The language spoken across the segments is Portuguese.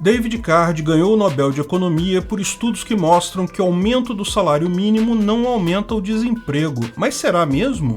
David Card ganhou o Nobel de Economia por estudos que mostram que o aumento do salário mínimo não aumenta o desemprego. Mas será mesmo?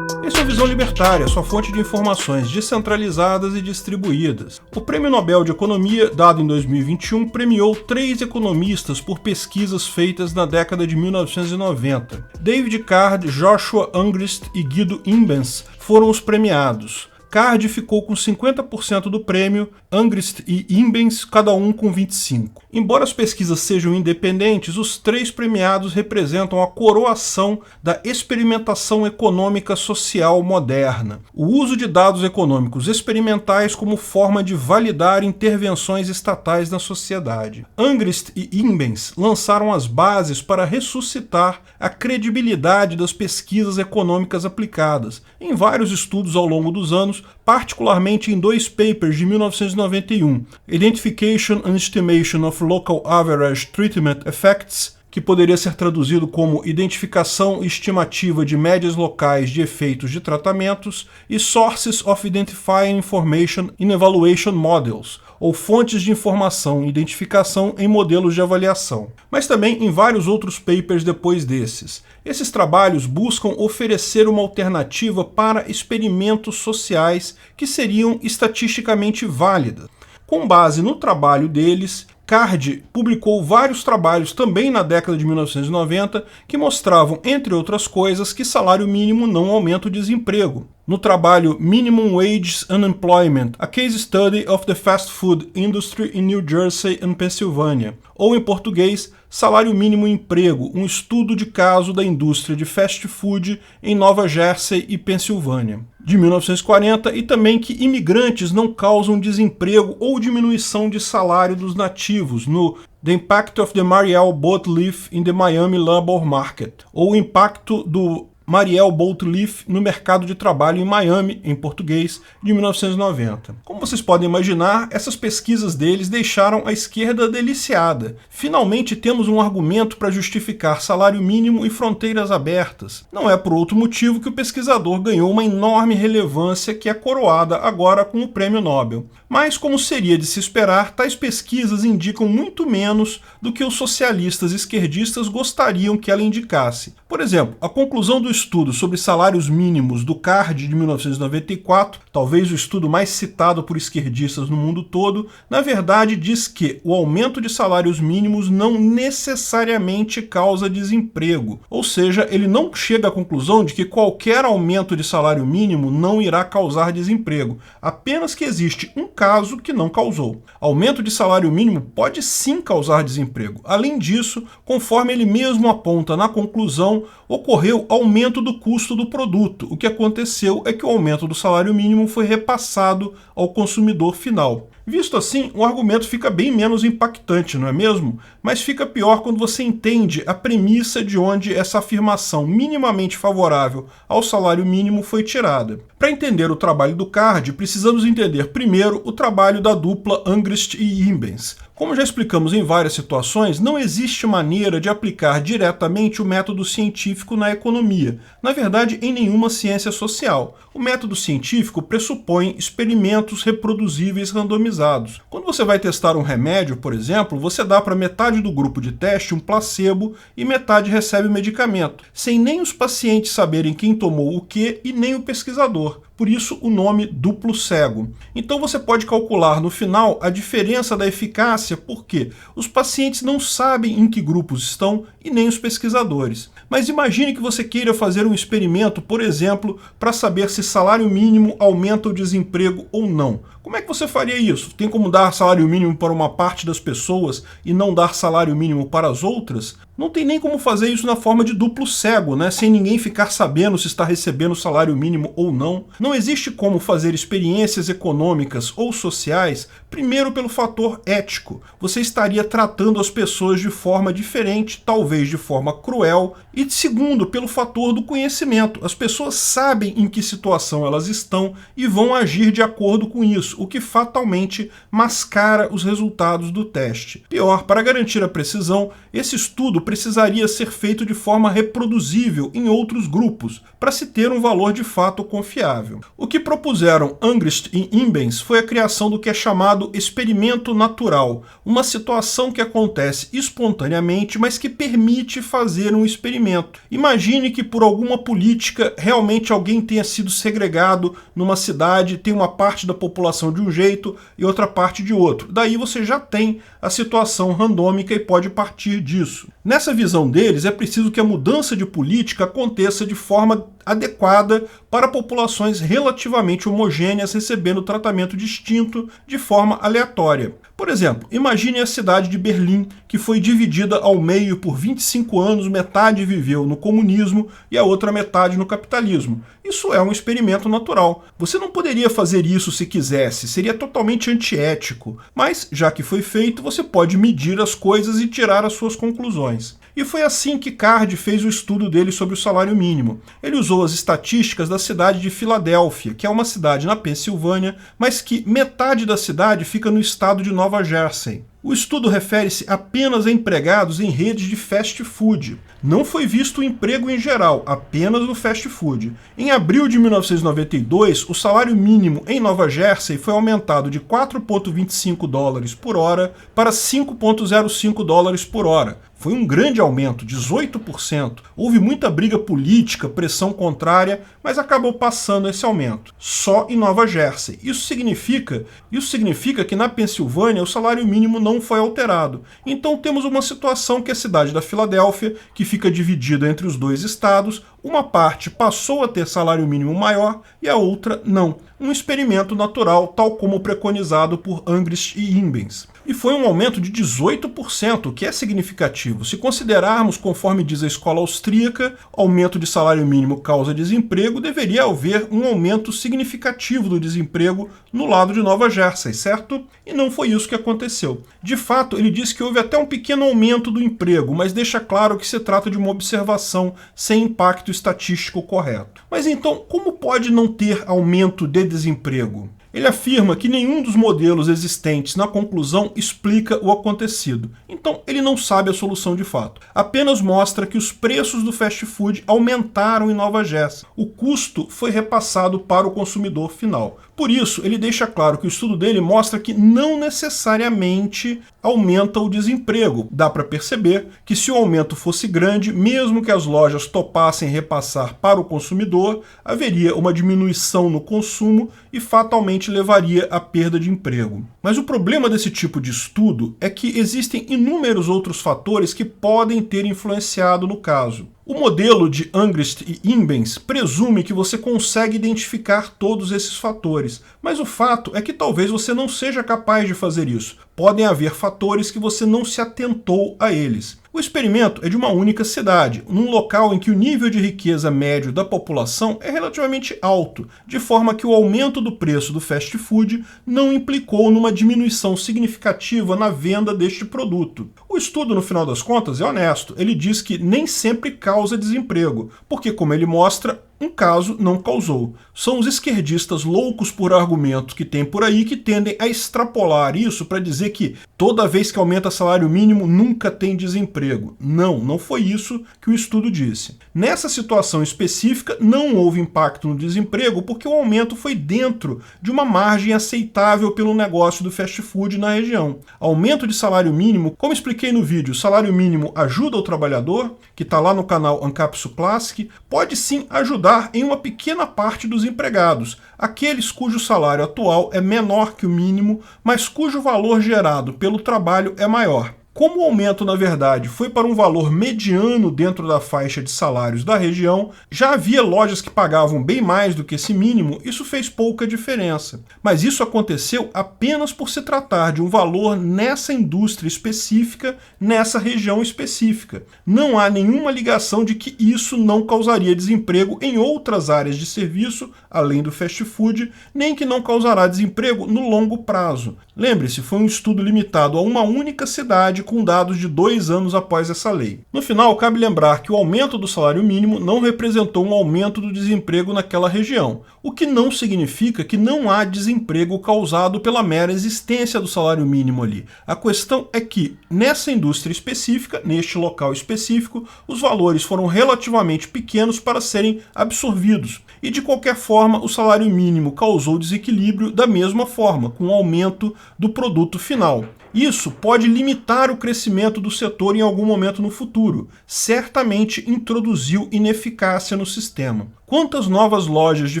Esse é o Visão Libertária, sua fonte de informações descentralizadas e distribuídas. O Prêmio Nobel de Economia, dado em 2021, premiou 3 economistas por pesquisas feitas na década de 1990. David Card, Joshua Angrist e Guido Imbens foram os premiados. Card ficou com 50% do prêmio, Angrist e Imbens cada um com 25%. Embora as pesquisas sejam independentes, os 3 premiados representam a coroação da experimentação econômica social moderna. O uso de dados econômicos experimentais como forma de validar intervenções estatais na sociedade. Angrist e Imbens lançaram as bases para ressuscitar a credibilidade das pesquisas econômicas aplicadas, em vários estudos ao longo dos anos, particularmente em 2 papers de 1991, Identification and Estimation of Local Average Treatment Effects, que poderia ser traduzido como Identificação e Estimativa de Médias Locais de Efeitos de Tratamentos, e Sources of Identifying Information in Evaluation Models, ou Fontes de Informação e Identificação em Modelos de Avaliação, mas também em vários outros papers depois desses. Esses trabalhos buscam oferecer uma alternativa para experimentos sociais que seriam estatisticamente válidas. Com base no trabalho deles, Card publicou vários trabalhos também na década de 1990 que mostravam, entre outras coisas, que salário mínimo não aumenta o desemprego. No trabalho Minimum Wage Unemployment, a Case Study of the Fast Food Industry in New Jersey and Pennsylvania, ou em português, Salário Mínimo e Emprego, um estudo de caso da indústria de fast food em Nova Jersey e Pensilvânia, de 1940, e também que imigrantes não causam desemprego ou diminuição de salário dos nativos, no The Impact of the Mariel Boat Leaf in the Miami Labor Market, ou o impacto do Mariel Boat Leaf no mercado de trabalho em Miami, em português, de 1990. Como vocês podem imaginar, essas pesquisas deles deixaram a esquerda deliciada. Finalmente temos um argumento para justificar salário mínimo e fronteiras abertas. Não é por outro motivo que o pesquisador ganhou uma enorme relevância que é coroada agora com o Prêmio Nobel. Mas, como seria de se esperar, tais pesquisas indicam muito menos do que os socialistas esquerdistas gostariam que ela indicasse. Por exemplo, a conclusão do estudo sobre salários mínimos do Card de 1994, talvez o estudo mais citado por esquerdistas no mundo todo, na verdade diz que o aumento de salários mínimos não necessariamente causa desemprego. Ou seja, ele não chega à conclusão de que qualquer aumento de salário mínimo não irá causar desemprego, apenas que existe um caso que não causou. Aumento de salário mínimo pode sim causar desemprego. Além disso, conforme ele mesmo aponta na conclusão, ocorreu aumento do custo do produto. O que aconteceu é que o aumento do salário mínimo foi repassado ao consumidor final. Visto assim, o argumento fica bem menos impactante, não é mesmo? Mas fica pior quando você entende a premissa de onde essa afirmação minimamente favorável ao salário mínimo foi tirada. Para entender o trabalho do Card, precisamos entender primeiro o trabalho da dupla Angrist e Imbens. Como já explicamos em várias situações, não existe maneira de aplicar diretamente o método científico na economia, na verdade em nenhuma ciência social. O método científico pressupõe experimentos reproduzíveis randomizados. Quando você vai testar um remédio, por exemplo, você dá para metade do grupo de teste um placebo e metade recebe o medicamento, sem nem os pacientes saberem quem tomou o que e nem o pesquisador. Por isso o nome duplo cego. Então você pode calcular no final a diferença da eficácia porque os pacientes não sabem em que grupos estão e nem os pesquisadores. Mas imagine que você queira fazer um experimento, por exemplo, para saber se salário mínimo aumenta o desemprego ou não. Como é que você faria isso? Tem como dar salário mínimo para uma parte das pessoas e não dar salário mínimo para as outras? Não tem nem como fazer isso na forma de duplo cego, né? Sem ninguém ficar sabendo se está recebendo salário mínimo ou não. Não existe como fazer experiências econômicas ou sociais, primeiro pelo fator ético. Você estaria tratando as pessoas de forma diferente, talvez de forma cruel, e segundo, pelo fator do conhecimento. As pessoas sabem em que situação elas estão e vão agir de acordo com isso. o que fatalmente mascara os resultados do teste. Pior, para garantir a precisão, esse estudo precisaria ser feito de forma reproduzível em outros grupos, para se ter um valor de fato confiável. O que propuseram Angrist e Imbens foi a criação do que é chamado experimento natural, uma situação que acontece espontaneamente, mas que permite fazer um experimento. Imagine que por alguma política realmente alguém tenha sido segregado numa cidade, tem uma parte da população de um jeito e outra parte de outro. Daí você já tem a situação randômica e pode partir disso. Nessa visão deles, é preciso que a mudança de política aconteça de forma adequada para populações relativamente homogêneas recebendo tratamento distinto de forma aleatória. Por exemplo, imagine a cidade de Berlim, que foi dividida ao meio por 25 anos, metade viveu no comunismo e a outra metade no capitalismo. Isso é um experimento natural. Você não poderia fazer isso se quisesse, seria totalmente antiético. Mas, já que foi feito, você pode medir as coisas e tirar as suas conclusões. E foi assim que Card fez o estudo dele sobre o salário mínimo. Ele usou as estatísticas da cidade de Filadélfia, que é uma cidade na Pensilvânia, mas que metade da cidade fica no estado de Nova Jersey. O estudo refere-se apenas a empregados em redes de fast food. Não foi visto o emprego em geral, apenas no fast food. Em abril de 1992, o salário mínimo em Nova Jersey foi aumentado de 4,25 dólares por hora para 5,05 dólares por hora. Foi um grande aumento, 18%. Houve muita briga política, pressão contrária, mas acabou passando esse aumento. Só em Nova Jersey. Isso significa que na Pensilvânia o salário mínimo não foi alterado. Então temos uma situação que a cidade da Filadélfia, que fica dividida entre os dois estados, uma parte passou a ter salário mínimo maior e a outra não. Um experimento natural, tal como preconizado por Angrist e Imbens. E foi um aumento de 18%, o que é significativo. Se considerarmos, conforme diz a escola austríaca, aumento de salário mínimo causa desemprego, deveria haver um aumento significativo do desemprego no lado de Nova Jersey, certo? E não foi isso que aconteceu. De fato, ele diz que houve até um pequeno aumento do emprego, mas deixa claro que se trata de uma observação sem impacto estatístico correto. Mas então, como pode não ter aumento de desemprego? Ele afirma que nenhum dos modelos existentes na conclusão explica o acontecido. Então, ele não sabe a solução de fato. Apenas mostra que os preços do fast food aumentaram em Nova Jersey. O custo foi repassado para o consumidor final. Por isso, ele deixa claro que o estudo dele mostra que não necessariamente aumenta o desemprego. Dá para perceber que se o aumento fosse grande, mesmo que as lojas topassem repassar para o consumidor, haveria uma diminuição no consumo e fatalmente levaria à perda de emprego. Mas o problema desse tipo de estudo é que existem inúmeros outros fatores que podem ter influenciado no caso. O modelo de Angrist e Imbens presume que você consegue identificar todos esses fatores, mas o fato é que talvez você não seja capaz de fazer isso. Podem haver fatores que você não se atentou a eles. O experimento é de uma única cidade, num local em que o nível de riqueza médio da população é relativamente alto, de forma que o aumento do preço do fast food não implicou numa diminuição significativa na venda deste produto. O estudo, no final das contas, é honesto. Ele diz que nem sempre causa desemprego, porque, como ele mostra, um caso não causou. São os esquerdistas loucos por argumentos que tem por aí que tendem a extrapolar isso para dizer que toda vez que aumenta salário mínimo nunca tem desemprego. Não foi isso que o estudo disse. Nessa situação específica não houve impacto no desemprego porque o aumento foi dentro de uma margem aceitável pelo negócio do fast food na região. Aumento de salário mínimo, como expliquei no vídeo, salário mínimo ajuda o trabalhador, que está lá no canal Ancapsu Classic, pode sim ajudar em uma pequena parte dos empregados, aqueles cujo salário atual é menor que o mínimo, mas cujo valor gerado pelo trabalho é maior. Como o aumento, na verdade, foi para um valor mediano dentro da faixa de salários da região, já havia lojas que pagavam bem mais do que esse mínimo, isso fez pouca diferença. Mas isso aconteceu apenas por se tratar de um valor nessa indústria específica, nessa região específica. Não há nenhuma ligação de que isso não causaria desemprego em outras áreas de serviço, além do fast food, nem que não causará desemprego no longo prazo. Lembre-se, foi um estudo limitado a uma única cidade com dados de 2 anos após essa lei. No final, cabe lembrar que o aumento do salário mínimo não representou um aumento do desemprego naquela região, o que não significa que não há desemprego causado pela mera existência do salário mínimo ali. A questão é que, nessa indústria específica, neste local específico, os valores foram relativamente pequenos para serem absorvidos, e de qualquer forma o salário mínimo causou desequilíbrio da mesma forma, com o aumento do produto final. Isso pode limitar o crescimento do setor em algum momento no futuro. Certamente introduziu ineficácia no sistema. Quantas novas lojas de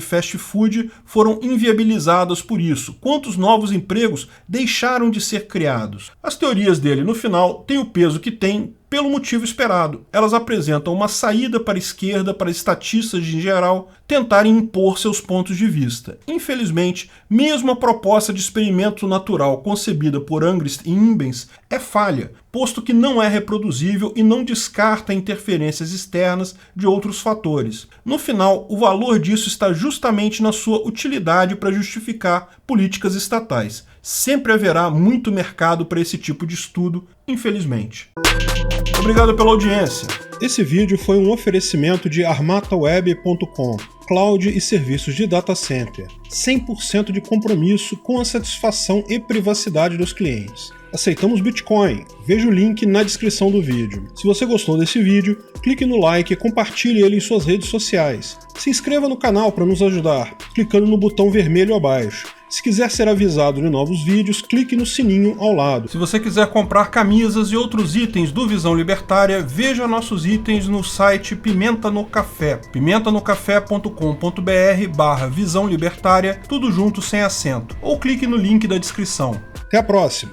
fast food foram inviabilizadas por isso? Quantos novos empregos deixaram de ser criados? As teorias dele, no final, têm o peso que têm pelo motivo esperado. Elas apresentam uma saída para a esquerda, para estatistas em geral, tentarem impor seus pontos de vista. Infelizmente, mesmo a proposta de experimento natural concebida por Angrist e Imbens é falha, posto que não é reproduzível e não descarta interferências externas de outros fatores. No final, o valor disso está justamente na sua utilidade para justificar políticas estatais. Sempre haverá muito mercado para esse tipo de estudo, infelizmente. Obrigado pela audiência. Esse vídeo foi um oferecimento de armataweb.com, cloud e serviços de data center. 100% de compromisso com a satisfação e privacidade dos clientes. Aceitamos Bitcoin. Veja o link na descrição do vídeo. Se você gostou desse vídeo, clique no like e compartilhe ele em suas redes sociais. Se inscreva no canal para nos ajudar, clicando no botão vermelho abaixo. Se quiser ser avisado de novos vídeos, clique no sininho ao lado. Se você quiser comprar camisas e outros itens do Visão Libertária, veja nossos itens no site Pimenta no Café, pimentanocafé.com.br/Visão Libertária, tudo junto sem acento, ou clique no link da descrição. Até a próxima!